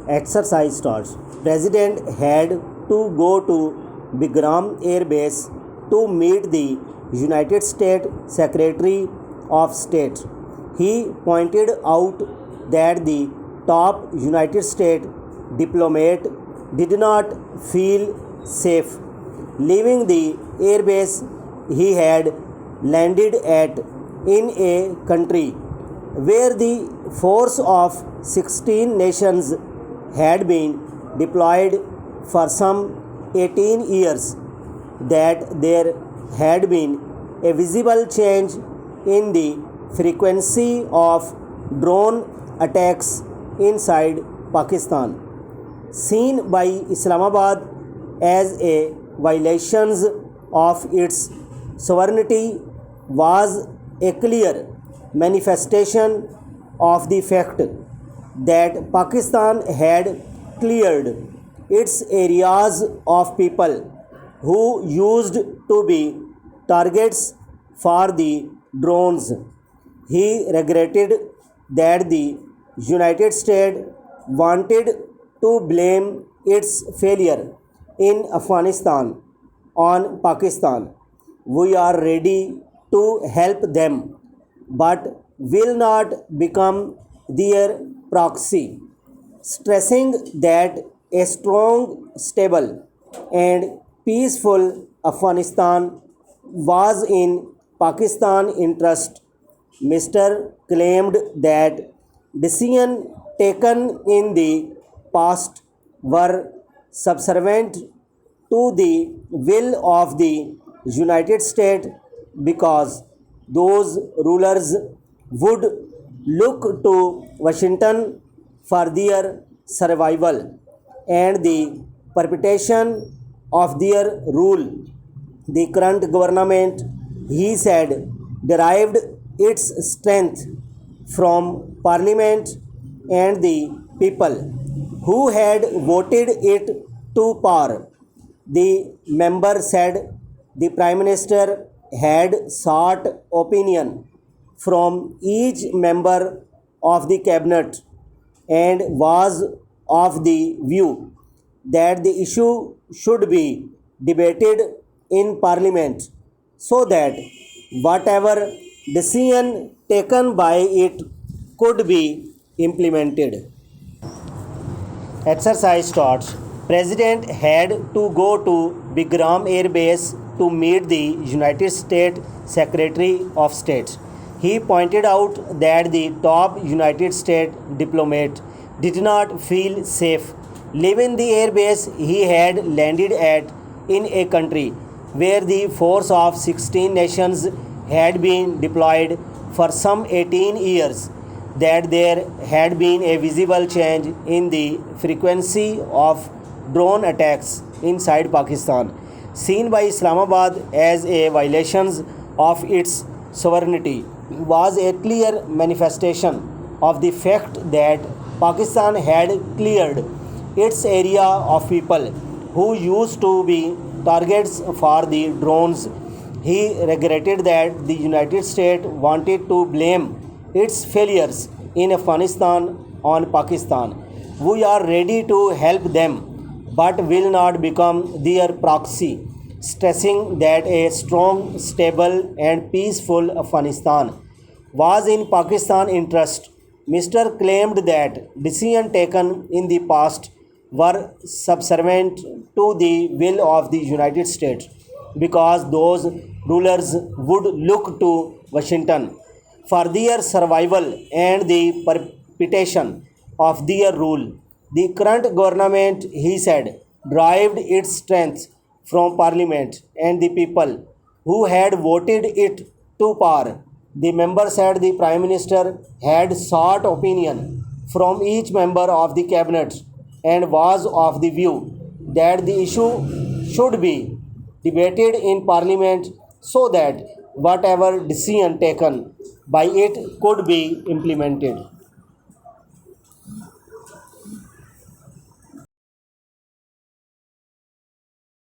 Exercise starts. President had to go to Bigram Air Base to meet the United States Secretary of State. He pointed out that the top United States diplomat did not feel safe leaving the airbase he had landed at in a country where the force of 16 nations had been deployed for some 18 years, that there had been a visible change in the frequency of drone attacks inside Pakistan, seen by Islamabad as a violations of its sovereignty, was a clear manifestation of the fact that Pakistan had cleared its areas of people who used to be targets for the drones. He regretted that the United States wanted to blame its failure in Afghanistan on Pakistan. We are ready to help them, but will not become their proxy, stressing that a strong, stable, and peaceful Afghanistan was in Pakistan's interest. Mr. claimed that decisions taken in the past were subservient to the will of the United States because those rulers would look to Washington for their survival and the perpetuation of their rule. The current government, he said, derived its strength from Parliament and the people who had voted it to power. The member said the Prime Minister had sought opinion from each member of the cabinet and was of the view that the issue should be debated in Parliament so that whatever decision taken by it could be implemented. Exercise starts. President had to go to Bigram Air Base to meet the United States Secretary of State. He pointed out that the top United States diplomat did not feel safe leaving the air base he had landed at in a country where the force of 16 nations had been deployed for some 18 years, that there had been a visible change in the frequency of drone attacks inside Pakistan, seen by Islamabad as a violation of its sovereignty, was a clear manifestation of the fact that Pakistan had cleared its area of people who used to be targets for the drones. He regretted that the United States wanted to blame its failures in Afghanistan on Pakistan. We are ready to help them, but will not become their proxy, stressing that a strong, stable, and peaceful Afghanistan was in Pakistan's interest. Mr. claimed that decisions taken in the past were subservient to the will of the United States because those rulers would look to Washington for their survival and the perpetuation of their rule. The current government, he said, derived its strength from Parliament and the people who had voted it to power. The member said the Prime Minister had sought opinion from each member of the cabinet and was of the view that the issue should be debated in Parliament so that whatever decision taken by it could be implemented.